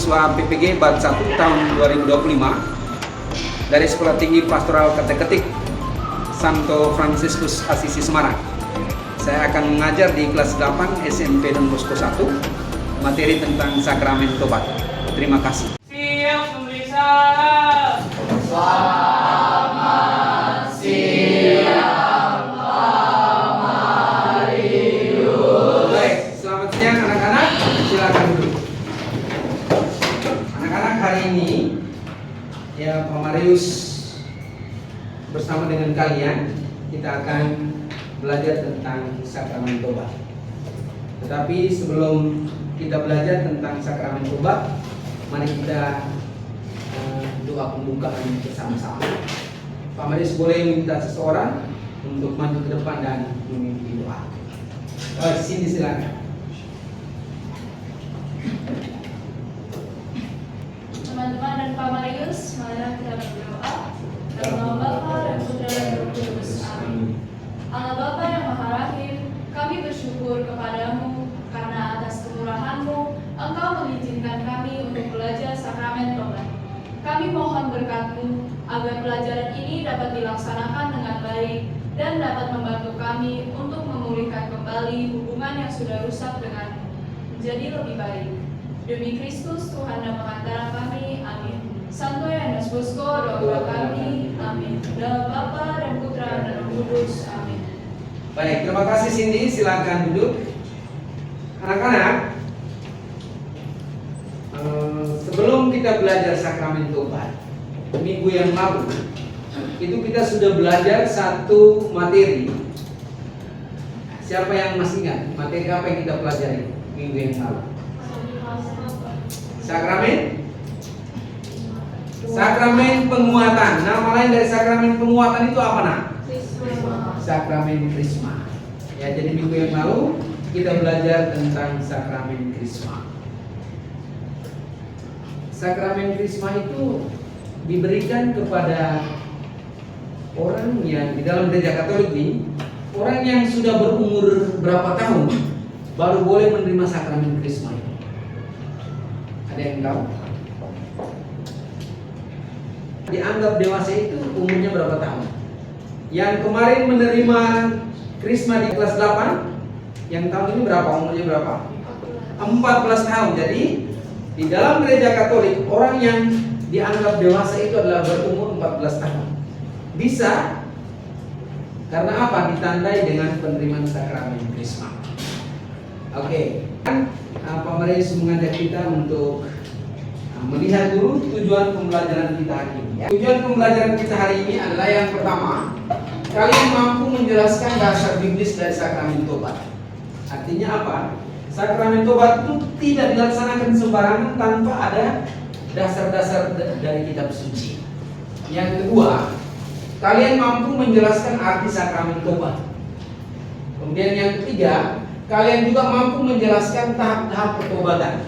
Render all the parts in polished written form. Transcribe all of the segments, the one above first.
mahasiswa PPG Bat 1 tahun 2025 dari Sekolah Tinggi Pastoral Kateketik Santo Fransiskus Asisi Semarang. Saya akan mengajar di kelas 8 SMP Don Bosco 1 materi tentang sakramen tobat. Terima kasih. Siap pemirsa. Selamat siang, Pak Marius. Baik, selamat siang anak-anak. Silakan duduk. Anak-anak, hari ini ya Pak Marius bersama dengan kalian kita akan belajar tentang sakramen tobat. Tetapi sebelum kita belajar tentang sakramen tobat, mari kita doa pembukaan bersama-sama. Pak Marius boleh minta seseorang untuk maju ke depan dan memimpin doa. Sini silakan. Teman-teman dan Pak Marius, marilah kita berdoa. Dalam nama Bapa dan Putra dan Roh Kudus. Amin. Allah Bapa yang Maha Rahim, kami bersyukur kepadamu karena atas kemurahan-Mu Engkau mengizinkan kami untuk belajar sakramen tobat. Kami mohon berkat-Mu agar pelajaran ini dapat dilaksanakan dengan baik dan dapat membantu kami untuk memulihkan kembali hubungan yang sudah rusak dengan menjadi lebih baik. Demi Kristus Tuhan dan pengantara kami, amin. Santo Yohanes Bosco, doa kami, amin. Dalam Bapa dan Putra dan Roh Kudus, amin. Baik, terima kasih Cindy. Silakan duduk. Anak-anak, sebelum kita belajar sakramen tobat, minggu yang lalu itu kita sudah belajar satu materi. Siapa yang masih ingat materi apa yang kita pelajari minggu yang lalu? Sakramen penguatan. Nama lain dari sakramen penguatan itu apa, Nak? Sakramen Krisma. Ya, jadi minggu yang lalu kita belajar tentang sakramen Krisma. Sakramen Krisma itu diberikan kepada orang yang di dalam gereja Katolik ini, orang yang sudah berumur berapa tahun baru boleh menerima sakramen Krisma itu. Ada yang tahu? Dianggap dewasa itu umurnya berapa tahun? Yang kemarin menerima Krisma di kelas 8, yang tahun ini berapa umurnya berapa? 14 tahun. Jadi di dalam gereja Katolik orang yang dianggap dewasa itu adalah berumur 14 tahun. Bisa karena apa? Ditandai dengan penerimaan sakramen Krisma. Oke. Pak Marius mengajak kita untuk melihat dulu tujuan pembelajaran kita hari ini. Ya. Tujuan pembelajaran kita hari ini adalah yang pertama, kalian mampu menjelaskan dasar biblis dari sakramen tobat. Artinya apa? Sakramen tobat itu tidak dilaksanakan sembarangan tanpa ada dasar-dasar dari kitab suci. Yang kedua, kalian mampu menjelaskan arti sakramen tobat. Kemudian yang ketiga, kalian juga mampu menjelaskan tahap-tahap pertobatan.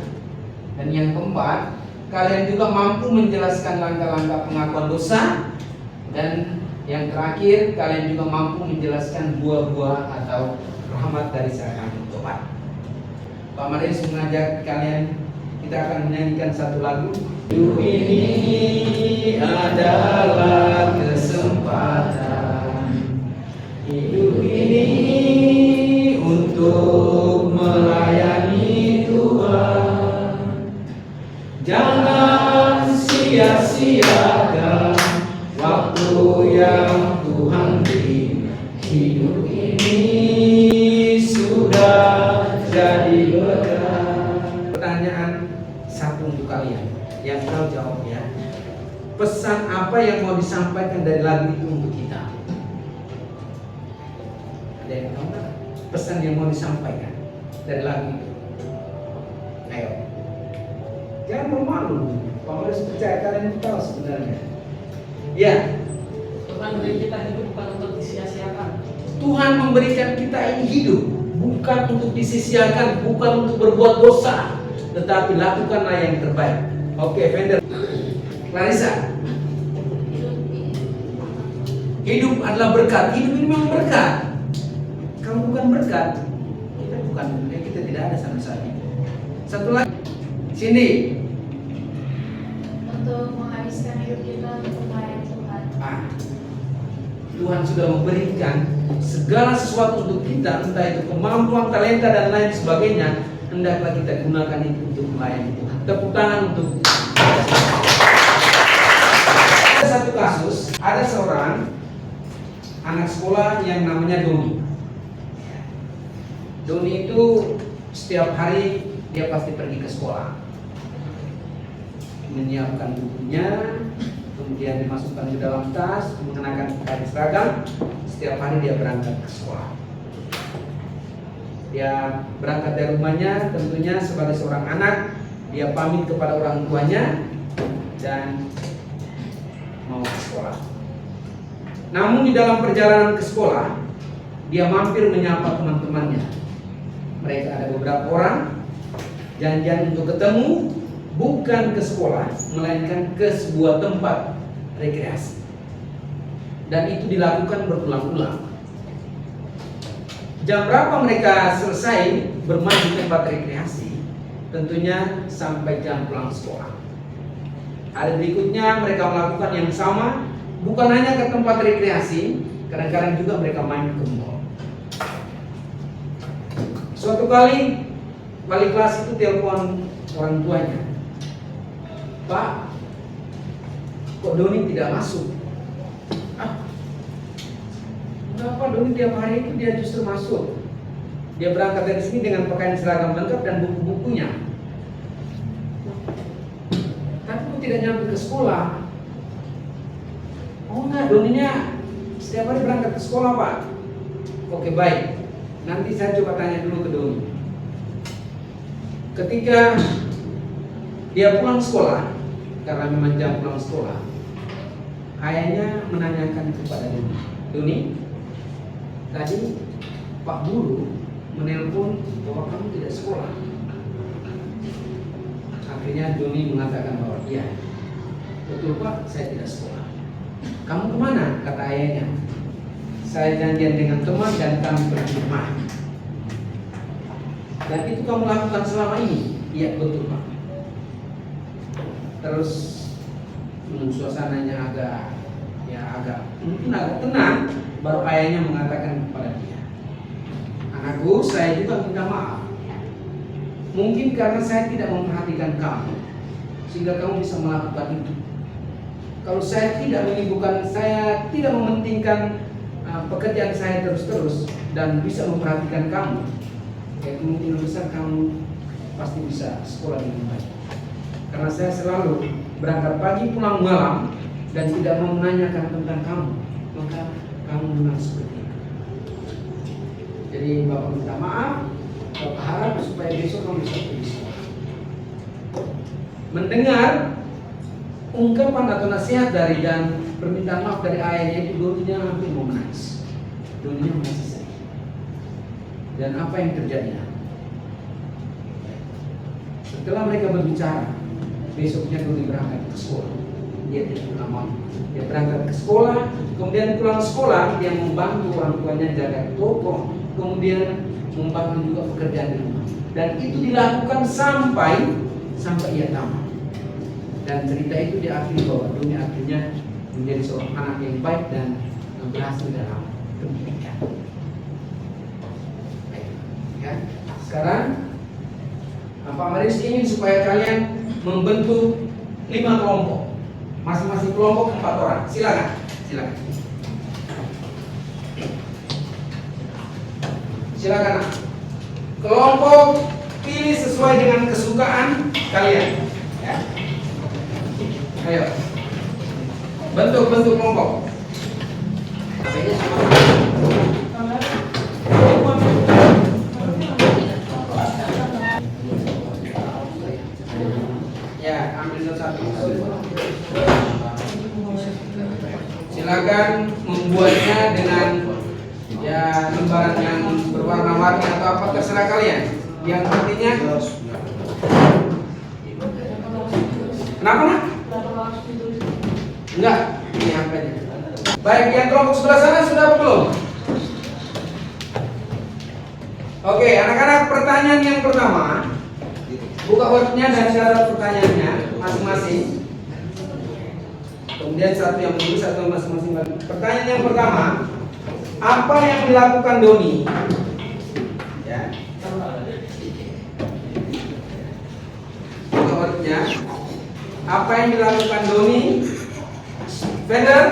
Dan yang keempat, kalian juga mampu menjelaskan langkah-langkah pengakuan dosa. Dan yang terakhir, kalian juga mampu menjelaskan buah-buah atau rahmat dari sakramen tobat. Pak Marius mengajak kalian, kita akan menyanyikan satu lagu. Hidup ini adalah kesempatan, hidup ini untuk melayani Tuhan. Jangan sia-siakan waktu yang Tuhan beri. Hidup ini sudah jadi berkah. Pertanyaan satu untuk kalian yang tahu jawab ya. Pesan apa yang mau disampaikan dari lagu itu untuk kita? Ada yang tahu nggak? Pesan yang mau disampaikan dari lagu itu? Ayo. Jangan malu. Pak Marius percaya kalian itu tahu sebenarnya. Ya. Tuhan memberi kita hidup bukan untuk disia-siakan. Tuhan memberikan kita ini hidup bukan untuk disia-siakan, bukan untuk berbuat dosa, tetapi lakukanlah yang terbaik. Oke, Fender. Clarissa. Hidup adalah berkat. Hidup ini memang berkat. Kalau bukan berkat, kita tidak ada sama sekali. Satu lagi, Cindy. menghabiskan hidup kita untuk melayani Tuhan. Tuhan sudah memberikan segala sesuatu untuk kita, entah itu kemampuan, talenta dan lain sebagainya. Hendaklah kita gunakan itu untuk melayani Tuhan. Tepuk tangan untuk. Ada satu kasus, ada seorang anak sekolah yang namanya Doni. Doni itu setiap hari dia pasti pergi ke sekolah, menyiapkan bukunya, kemudian dimasukkan ke dalam tas, mengenakan pakaian seragam. Setiap hari dia berangkat ke sekolah. Dia berangkat dari rumahnya, tentunya sebagai seorang anak, dia pamit kepada orang tuanya dan mau ke sekolah. Namun di dalam perjalanan ke sekolah, dia mampir menyapa teman-temannya. Mereka ada beberapa orang janjian untuk ketemu, bukan ke sekolah, melainkan ke sebuah tempat rekreasi. Dan itu dilakukan berulang-ulang. Jam berapa mereka selesai bermain di tempat rekreasi? Tentunya sampai jam pulang sekolah. Hari berikutnya mereka melakukan yang sama, bukan hanya ke tempat rekreasi, kadang-kadang juga mereka main ke mall. Suatu kali wali kelas itu telepon orang tuanya, "Pak, kok Doni tidak masuk?" Kenapa Doni tiap hari itu dia justru masuk? Dia berangkat dari sini dengan pakaian seragam lengkap dan buku-bukunya. Tapi kok tidak nyampe ke sekolah? Oh enggak, Doninya setiap hari berangkat ke sekolah, Pak. Oke, baik. Nanti saya coba tanya dulu ke Doni. Ketika dia pulang sekolah, karena memang jam pulang sekolah, ayahnya menanyakan kepada Doni, "Doni, tadi Pak Guru menelpon bahwa kamu tidak sekolah." Akhirnya Doni mengatakan bahwa iya, betul Pak, saya tidak sekolah. "Kamu kemana?" kata ayahnya. "Saya janjian dengan teman dan kami pergi main." "Dan itu kamu lakukan selama ini?" "Iya, betul Pak." Terus suasananya mungkin agak tenang, baru ayahnya mengatakan kepada dia, "Anakku, saya juga minta maaf. Mungkin karena saya tidak memperhatikan kamu, sehingga kamu bisa melakukan itu. Kalau saya tidak menyibukkan, saya tidak mementingkan pekerjaan saya terus-terus dan bisa memperhatikan kamu, ya kemungkinan besar kamu pasti bisa sekolah dengan baik. Karena saya selalu berangkat pagi pulang malam dan tidak mau menanyakan tentang kamu, maka kamu memang seperti itu. Jadi Bapak minta maaf, Bapak harap supaya besok kamu bisa pergi sekolah." Mendengar ungkapan atau nasihat dari dan permintaan maaf dari ayahnya itu, Doninya hampir mau menangis. Doninya masih sedih. Dan apa yang terjadi? Setelah mereka berbicara, besoknya Doni berangkat ke sekolah. Dia tidak pernah mau. Dia berangkat ke sekolah, kemudian pulang sekolah dia membantu orang tuanya jaga toko, kemudian membantu juga pekerjaan di rumah. Dan itu dilakukan sampai ia tamat. Dan cerita itu diakhiri bahwa Doni akhirnya menjadi seorang anak yang baik dan berhasil dalam pendidikan. Ya, sekarang Pak Marius ingin supaya kalian membentuk 5 kelompok, masing-masing kelompok 4 orang. Silakan. Silakan. Kelompok pilih sesuai dengan kesukaan kalian. Ya. Ayo, bentuk kelompok. Ya, ambil satu. Silakan membuatnya dengan lembaran yang berwarna-warni atau apa terserah kalian. Yang pentingnya kenapa nak? Enggak, ini HP-nya. Baik, yang kelompok sebelah sana sudah belum? Oke, anak-anak, pertanyaan yang pertama, buka wordnya dan cara pertanyaannya masing-masing. Kemudian satu yang menulis, satu masing-masing lagi. Pertanyaan yang pertama, apa yang dilakukan Doni? Ya. Nomornya, apa yang dilakukan Doni? Feder?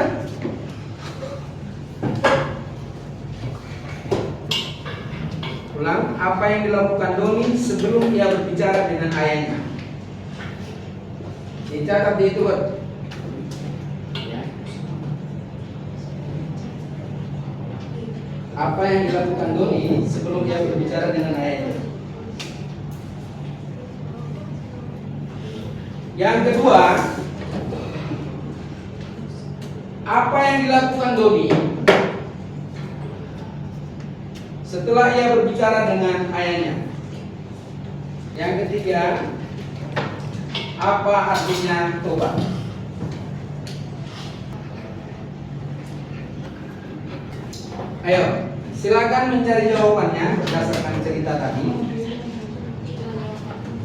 Ulang, apa yang dilakukan Doni sebelum ia berbicara dengan ayahnya? Dicatat itu. Apa yang dilakukan Doni sebelum dia berbicara dengan ayahnya? Yang kedua, apa yang dilakukan Doni setelah ia berbicara dengan ayahnya? Yang ketiga, apa artinya tobat? Ayo, silakan mencari jawabannya berdasarkan cerita tadi.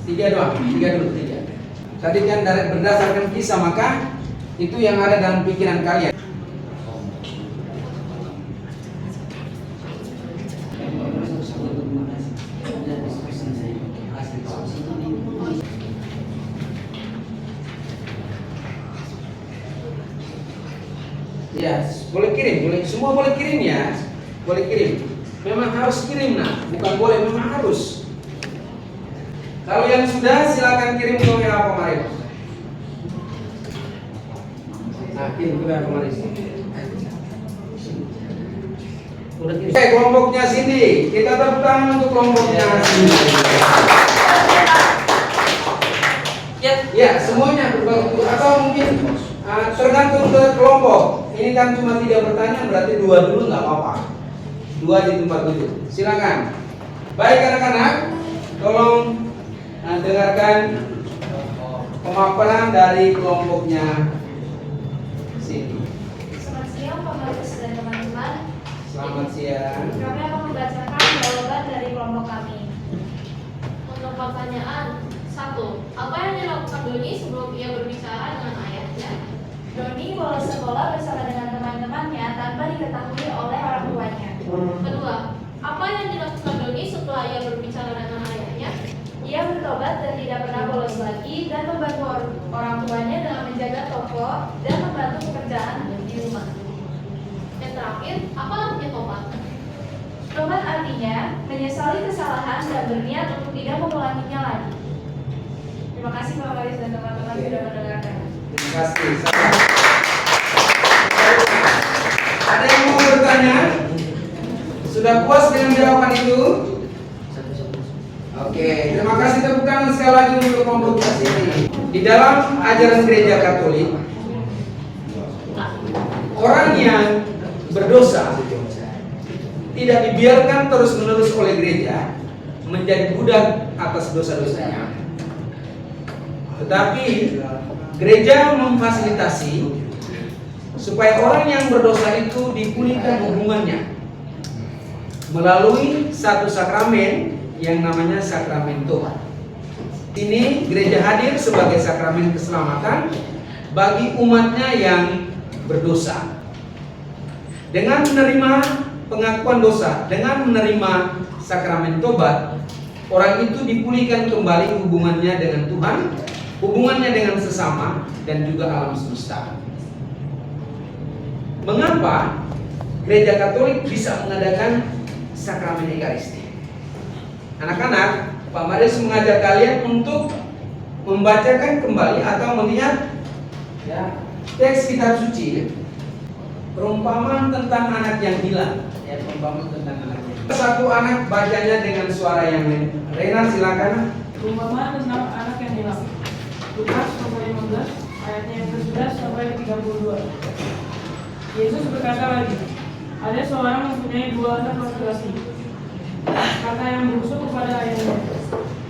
Tiga dulu. Tadi kan berdasarkan kisah, maka itu yang ada dalam pikiran kalian. Ya, boleh kirim, semua boleh kirim ya. Boleh kirim. Memang harus kirim nah, bukan boleh, memang harus. Kalau yang sudah silakan kirim ke WA kemarin. Nah, kirim ke WA kemarin. Udah kirim. Oke, kelompoknya Cindy. Kita tepuk tangan untuk kelompoknya Cindy. Ya, semuanya berbagi atau mungkin tergantung ke kelompok. Ini kan cuma 3 pertanyaan, berarti 2 dulu nggak apa-apa. 2 di tempat duduk. Silakan. Baik anak-anak, tolong dengarkan pemaparan dari kelompoknya Cindy. Selamat siang Pak Markus dan teman-teman. Selamat siang. Kami akan membacakan jawaban dari kelompok kami. Untuk pertanyaan 1, apa yang dilakukan Doni sebelum ia berbicara dengan ayahnya? Doni bolos sekolah bersama dengan teman-temannya tanpa diketahui oleh orang tuanya. Kedua, apa yang dilakukan Doni setelah ia berbicara dengan ayahnya? Ia bertobat dan tidak pernah bolos lagi dan membantu orang tuanya dengan menjaga toko dan membantu pekerjaan di rumah. Yang terakhir, apa artinya tobat? Tobat artinya menyesali kesalahan dan berniat untuk tidak mengulanginya lagi. Terima kasih Pak Markus dan teman-teman sudah mendengarkan. Terima kasih. Ada yang mau bertanya? Sudah puas dengan jawaban itu? Oke, terima kasih, tepuk tangan sekali lagi untuk kelompok ini. Di dalam ajaran gereja Katolik, orang yang berdosa tidak dibiarkan terus-menerus oleh gereja menjadi budak atas dosa-dosanya. Tetapi gereja memfasilitasi supaya orang yang berdosa itu dipulihkan hubungannya melalui satu sakramen yang namanya sakramen tobat. Ini gereja hadir sebagai sakramen keselamatan bagi umatnya yang berdosa. Dengan menerima pengakuan dosa, dengan menerima sakramen tobat, orang itu dipulihkan kembali hubungannya dengan Tuhan, hubungannya dengan sesama, dan juga alam semesta. Mengapa gereja Katolik bisa mengadakan sakramen Ekaristi? Anak-anak, Pak Marius mengajak kalian untuk membacakan kembali atau melihat ya, teks kitab suci, perumpamaan tentang anak yang hilang, ya, perumpamaan tentang anak yang hilang. Satu anak bacanya dengan suara yang lain. Rena, silakan. Perumpamaan tentang anak yang hilang. Lukas pasal 15 ayatnya yang ke-11 sampai 32. Yesus berkata lagi, ada seorang mempunyai 2 anak laki-laki. Kata yang bungsu kepada ayahnya,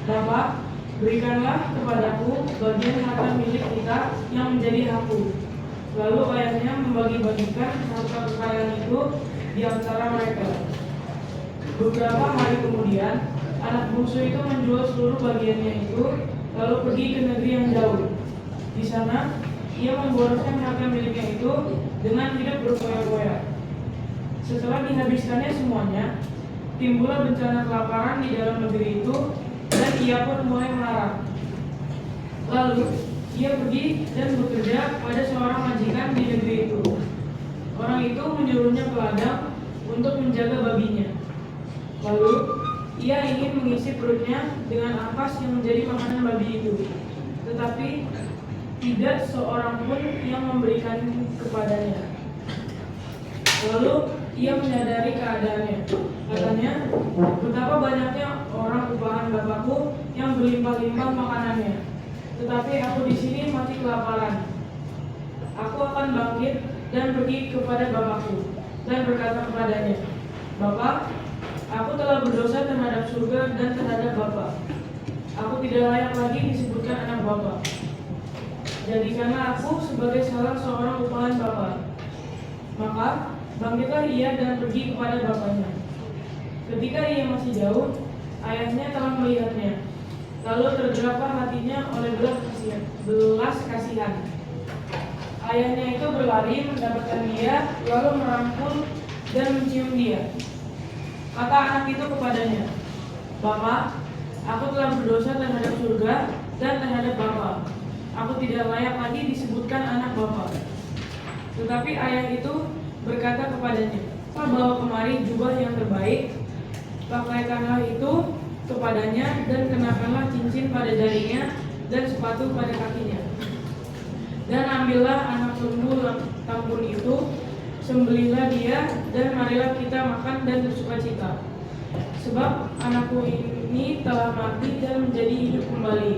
Bapak, berikanlah kepadaku bagian harta milik kita yang menjadi hakku. Lalu ayahnya membagi-bagikan harta kekayaan itu di antara mereka. Beberapa hari kemudian, anak bungsu itu menjual seluruh bagiannya itu, lalu pergi ke negeri yang jauh. Di sana, ia memboroskan harta miliknya itu dengan hidup berfoya-foya. Setelah dihabiskannya semuanya, timbullah bencana kelaparan di dalam negeri itu, dan ia pun mulai melarat. Lalu ia pergi dan bekerja pada seorang majikan di negeri itu. Orang itu menyuruhnya ke ladang untuk menjaga babinya. Lalu ia ingin mengisi perutnya dengan ampas yang menjadi makanan babi itu, tetapi tidak seorang pun yang memberikan kepadanya. Lalu ia menyadari keadaannya. Katanya, betapa banyaknya orang upahan bapakku yang berlimpah-limpah makanannya, tetapi aku di sini mati kelaparan. Aku akan bangkit dan pergi kepada bapakku dan berkata kepadanya, Bapa, aku telah berdosa terhadap surga dan terhadap Bapa. Aku tidak layak lagi disebutkan anak Bapa. Jadikanlah aku sebagai salah seorang upahan Bapa. Maka bangkitlah ia dan pergi kepada bapaknya. Ketika ia masih jauh, ayahnya telah melihatnya. Lalu tergeraklah hatinya oleh belas kasihan. Ayahnya itu berlari mendapatkan dia, lalu merangkul dan mencium dia. Kata anak itu kepadanya, Bapa, aku telah berdosa terhadap surga dan terhadap Bapa. Aku tidak layak lagi disebutkan anak Bapa. Tetapi ayah itu berkata kepadanya, bawa kemari jubah yang terbaik, pakaikanlah itu kepadanya, dan kenakanlah cincin pada jarinya dan sepatu pada kakinya. Dan ambillah anak lembu tambun itu, sembelihlah dia, dan marilah kita makan dan bersukacita. Sebab anakku ini telah mati dan menjadi hidup kembali.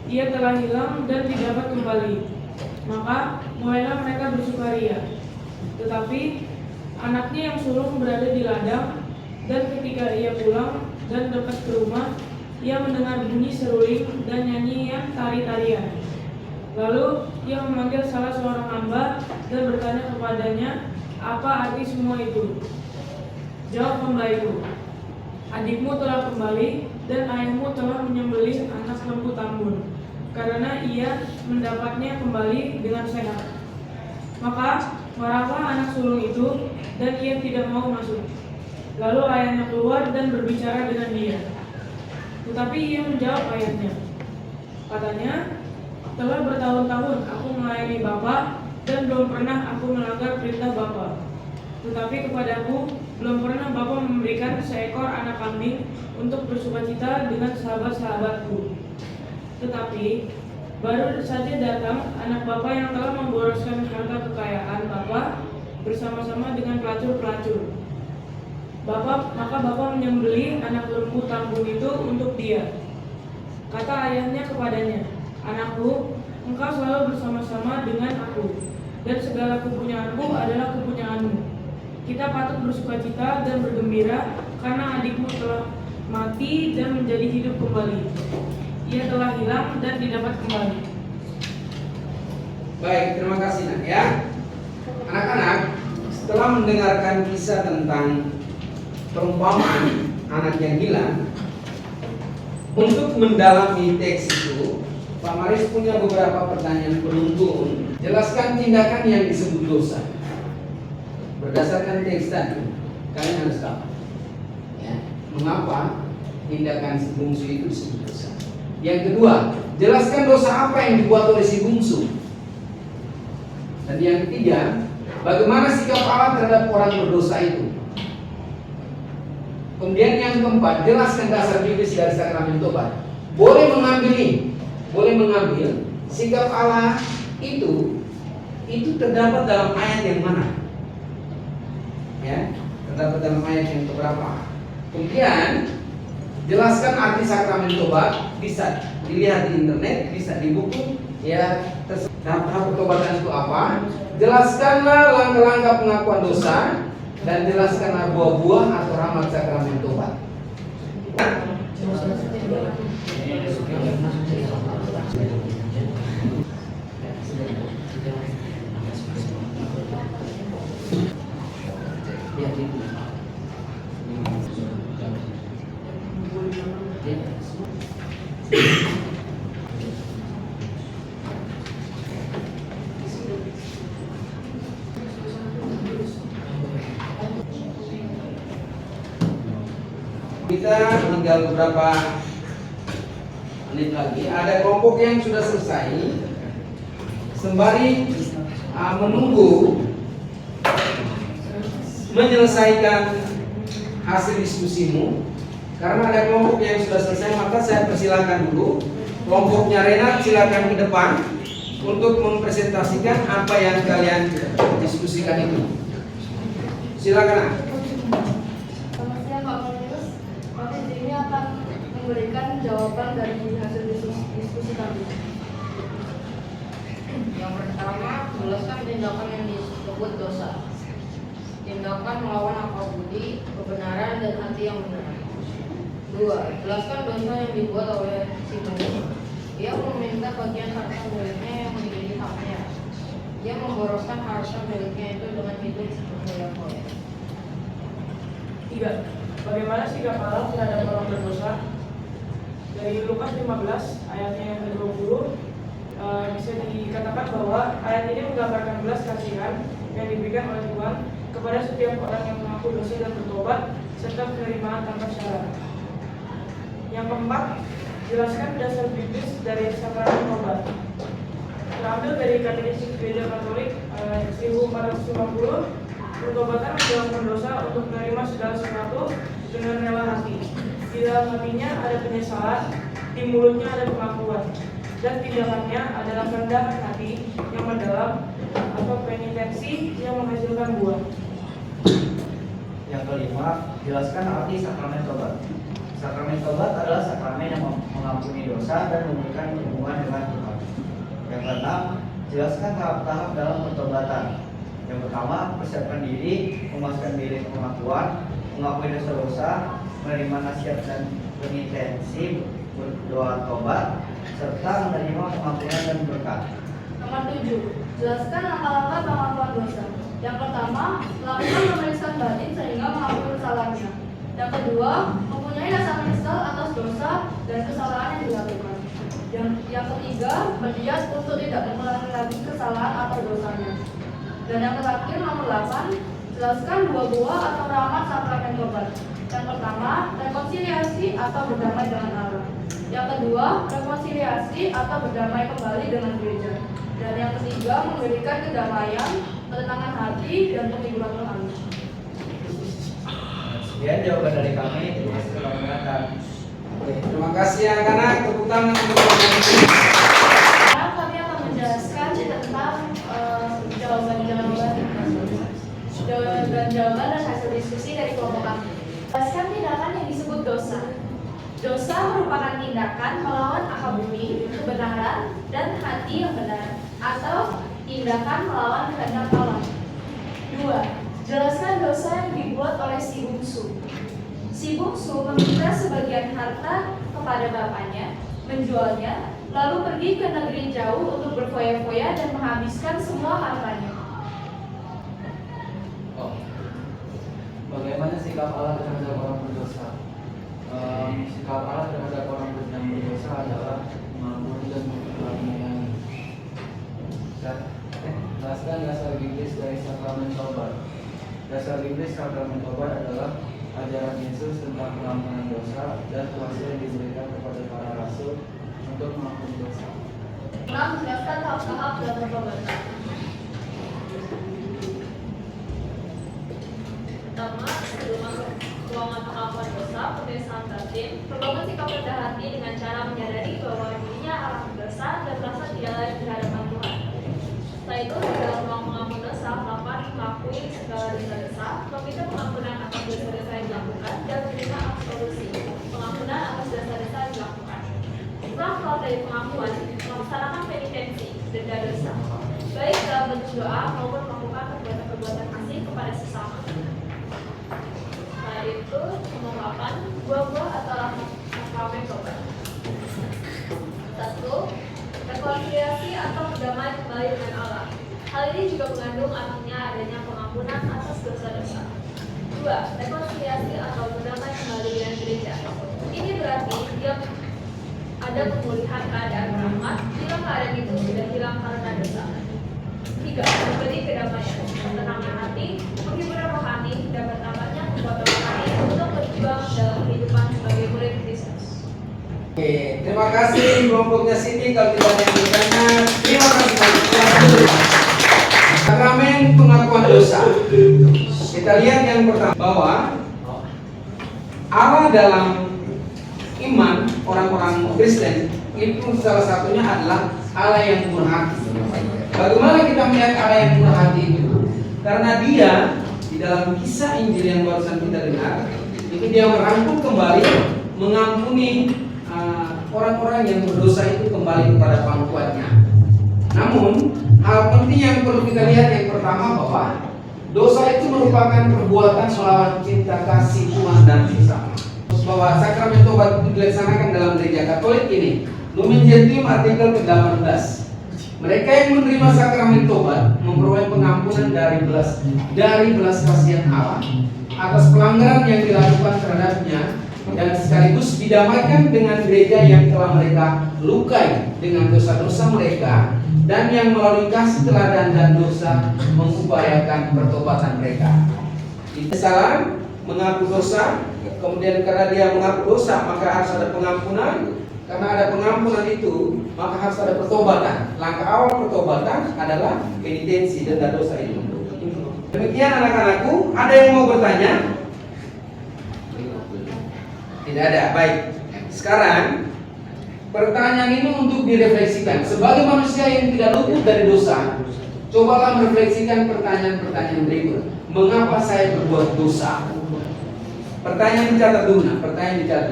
Ia telah hilang dan tidak dapat kembali. Maka mulailah mereka bersukaria. Tetapi anaknya yang sulung berada di ladang, dan ketika ia pulang dan dekat ke rumah, ia mendengar bunyi seruling dan nyanyian tari-tarian. Lalu ia memanggil salah seorang hamba dan bertanya kepadanya, apa arti semua itu? Jawab hamba itu, adikmu telah kembali dan ayahmu telah menyembelih anak lembu tambun, karena ia mendapatnya kembali dengan sehat. Maka marahlah anak sulung itu, dan ia tidak mau masuk. Lalu ayahnya keluar dan berbicara dengan dia. Tetapi ia menjawab ayahnya. Katanya, telah bertahun-tahun aku melayani Bapa, dan belum pernah aku melanggar perintah Bapa. Tetapi kepadaku belum pernah Bapa memberikan seekor anak kambing untuk bersukacita dengan sahabat-sahabatku. Tetapi baru saja datang anak Bapa yang telah memboroskan harta kekayaan Bapa bersama-sama dengan pelacur-pelacur. Maka Bapa menyembelih anak lembu tambun itu untuk dia. Kata ayahnya kepadanya, anakku, engkau selalu bersama-sama dengan aku, dan segala kepunyaanku adalah kepunyaanmu. Kita patut bersukacita dan bergembira, karena adikmu telah mati dan menjadi hidup kembali. Ia telah hilang dan didapat kembali. Baik, terima kasih Nak ya. Anak-anak, setelah mendengarkan kisah tentang perumpamaan anak yang hilang, untuk mendalami teks itu, Pak Maris punya beberapa pertanyaan penuntun. Jelaskan tindakan yang disebut dosa. Berdasarkan teks tadi, kalian harus tahu ya, mengapa tindakan si bungsu itu disebut dosa. Yang kedua, jelaskan dosa apa yang dibuat oleh si bungsu. Dan yang ketiga, bagaimana sikap Allah terhadap orang berdosa itu. Kemudian yang keempat, jelaskan dasar biblis dari sakramen tobat. Boleh mengambil sikap Allah itu terdapat dalam ayat yang mana? Ya, terdapat dalam ayat yang keberapa? Kemudian jelaskan arti sakramen tobat, bisa dilihat di internet, bisa di buku. Ya, tahap pertobatan itu apa? Jelaskanlah langkah-langkah pengakuan dosa, dan jelaskanlah buah-buah atau rahmat sakramen tobat. Kita tinggal beberapa menit lagi. Ada kelompok yang sudah selesai. Sembari menunggu menyelesaikan hasil diskusimu, karena ada kelompok yang sudah selesai, maka saya persilakan dulu kelompoknya Renat, silakan ke depan untuk mempresentasikan apa yang kalian diskusikan itu. Silakan. Selamat siang Pak Marius. Kami di sini akan memberikan jawaban dari hasil diskusi kami. Yang pertama, jelaskan tindakan yang disebut dosa. Tindakan melawan akal budi, kebenaran, dan hati yang benar. 2. Jelaskan dosa yang dibuat oleh si manusia. Dia meminta bagian harta miliknya yang menjadi haknya. Dia memboroskan harta miliknya itu dengan hidup berfoya-foya. 3. Bagaimana sikap Allah terhadap orang berdosa? Dari Lukas 15 ayatnya yang ke-20 bisa dikatakan bahwa ayat ini menggambarkan belas kasihan yang diberikan oleh Tuhan kepada setiap orang yang mengaku dosa dan bertobat serta penerimaan tanpa syarat. Yang keempat, jelaskan dasar biblis dari sakramen tobat. Terambil dari Katekismus Gereja Katolik 1450, pertobatan menjauhkan dosa untuk menerima segala sesuatu dengan rela hati. Di dalam hatinya ada penyesalan, di mulutnya ada pengakuan, dan tindakannya adalah kerendahan hati yang mendalam atau penitensi yang menghasilkan buah. Yang kelima, jelaskan arti sakramen tobat. Sakramen tobat adalah sakramen yang mengampuni dosa dan memberikan hubungan dengan Tuhan. Yang keenam, jelaskan tahap-tahap dalam pertobatan. Yang pertama, persiapkan diri, memuaskan diri pengakuan, mengakui dosa-dosa, menerima nasihat dan penitensi, berdoa tobat, serta menerima pengampunan dan berkat. Nomor 7. Jelaskan langkah-langkah pengakuan dosa. Yang pertama, melakukan pemeriksaan batin sehingga mengakui kesalahannya. Yang kedua, mempunyai rasa menyesal atas dosa dan kesalahan yang dilakukan. Yang ketiga, berniat untuk tidak mengulangi lagi kesalahan atau dosanya. Dan yang terakhir, nomor 8, jelaskan buah-buah atau rahmat sakramen tobat. Yang pertama, rekonsiliasi atau berdamai dengan Allah. Yang kedua, rekonsiliasi atau berdamai kembali dengan gereja. Dan yang ketiga, memberikan kedamaian, ketenangan hati, dan penghiburan rohani. Sekian jawaban dari kami. Terima kasih telah mendengarkan. Terima kasih anak-anak, tepuk tangan untuk Sekarang kami akan menjelaskan tentang jawaban dan hasil diskusi dari kelompok kami. Jelaskan tindakan yang disebut dosa. Dosa merupakan tindakan melawan akal budi, kebenaran, dan hati yang benar, atau tindakan melawan kehendak Allah. 2. Jelaskan dosa yang dibuat oleh si bungsu. Si bungsu meminta sebagian harta kepada bapaknya, menjualnya, lalu pergi ke negeri jauh untuk berfoya-foya dan menghabiskan semua hartanya. Bagaimana sikap Allah terhadap orang berdosa? Sikap Allah terhadap orang yang berdosa adalah mengampuni dan mengampuni. Jelaskan dasar biblis dari sakramen tobat. Dasar biblis sakramen tobat adalah ajaran Yesus tentang pengampunan dosa dan kuasa yang diberikan kepada para rasul untuk mengampuni dosa. 6. Jelaskan tahap-tahap dalam pertobatan. Pertama, sebelum masuk ruangan pengakuan dosa, pemeriksaan batin, perbangun sikap rendah hati dengan cara menyadari bahwa dirinya adalah berdosa dan merasa tidak layak di hadapan Tuhan. Setelah itu, di dalam ruang pengampun dosa, melakukan mengakui segala dosa-dosa, meminta pengampunan atas dosa-dosa yang dilakukan, dan menerima absolusi, pengampunan atas dosa-dosa yang dilakukan. Setelah keluar dari pengakuan, melaksanakan penitensi, denda dosa, baik dalam bentuk doa maupun melakukan perbuatan-perbuatan kasih kepada sesama. Itu nomor 8, buah-buah atau sakramen tobat. 1. Rekonsiliasi atau berdamai kembali dengan Allah. Hal ini juga mengandung artinya adanya pengampunan atas dosa-dosa. 2. Rekonsiliasi atau berdamai kembali dengan gereja. Ini berarti dia ada pemulihan keadaan rahmat jika keadaan itu sudah hilang karena dosa. 3. Memberi kedamaian, ketenangan hati, penghiburan rohani, dan bertambahnya kekuatan rohani untuk berjuang dalam kehidupan Oke, terima kasih kelompoknya Siti. Kalau tidak ada yang bertanya, terima kasih. Sakramen pengakuan dosa. Kita lihat yang pertama bahwa Allah dalam iman orang-orang Kristen itu salah satunya adalah Allah yang murah hati. Bagaimana kita melihat Allah yang murah hati itu? Karena Dia di dalam kisah Injil yang barusan kita dengar, itu Dia merangkul kembali, mengampuni orang-orang yang berdosa itu kembali kepada pangkuannya. Namun hal penting yang perlu kita lihat yang pertama bahwa dosa itu merupakan perbuatan melawan cinta kasih Tuhan dan sesama. Bahwa sakramen tobat itu dilaksanakan dalam gereja Katolik ini, Lumen Gentium artikel ke-18. Mereka yang menerima sakramen tobat memperoleh pengampunan dari belas kasihan Allah atas pelanggaran yang dilakukan terhadapnya, dan sekaligus didamaikan dengan gereja yang telah mereka lukai dengan dosa-dosa mereka, dan yang melalui kasih teladan dan dosa mengupayakan pertobatan mereka. Kesalahan mengaku dosa, kemudian karena dia mengaku dosa maka harus ada pengampunan. Karena ada pengampunan itu maka harus ada pertobatan. Langkah awal pertobatan adalah penitensi denda dosa itu. Demikian anak-anakku, ada yang mau bertanya? Tidak ada. Baik. Sekarang pertanyaan ini untuk direfleksikan. Sebagai manusia yang tidak luput dari dosa, cobalah merefleksikan pertanyaan-pertanyaan berikut. Mengapa saya berbuat dosa? Pertanyaan dicatat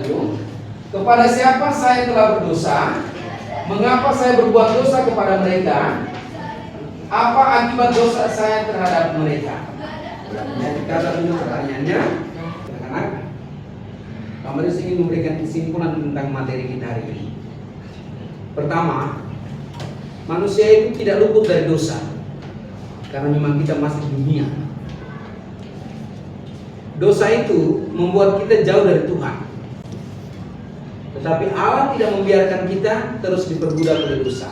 dulu. Kepada siapa saya telah berdosa? Mengapa saya berbuat dosa kepada mereka? Apa akibat dosa saya terhadap mereka? Dicatat dulu pertanyaannya, anak-anak. Pak Marius ingin memberikan kesimpulan tentang materi kita hari ini. Pertama, manusia itu tidak luput dari dosa karena memang kita masih dunia. Dosa itu membuat kita jauh dari Tuhan. Tetapi Allah tidak membiarkan kita terus diperbudak oleh dosa.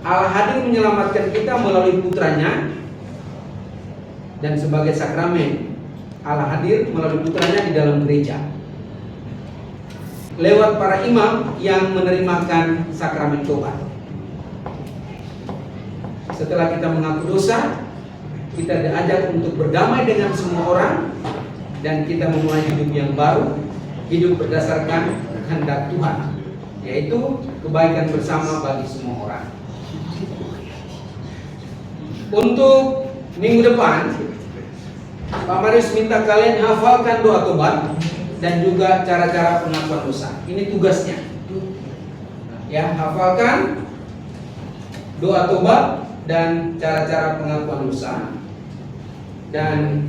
Allah hadir menyelamatkan kita melalui putranya, dan sebagai sakramen Allah hadir melalui putranya di dalam gereja lewat para imam yang menerimakan sakramen tobat. Setelah kita mengaku dosa, kita diajak untuk berdamai dengan semua orang, dan kita memulai hidup yang baru, hidup berdasarkan kehendak Tuhan, yaitu kebaikan bersama bagi semua orang. Untuk minggu depan, Pak Marius minta kalian hafalkan doa tobat dan juga cara-cara pengakuan dosa. Ini tugasnya. Ya, hafalkan doa tobat dan cara-cara pengakuan dosa, dan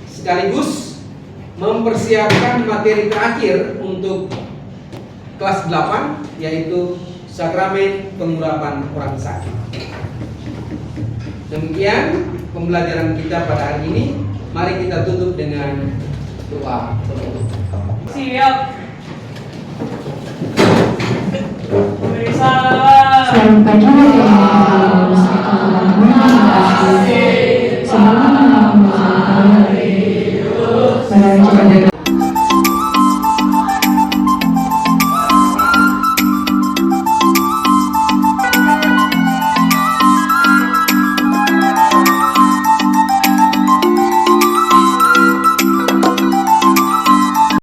sekaligus mempersiapkan materi terakhir untuk kelas 8, yaitu sakramen pengurapan orang sakit. Demikian pembelajaran kita pada hari ini. Mari kita tutup dengan doa penutup. Siap. Beri salam. Selamat pagi.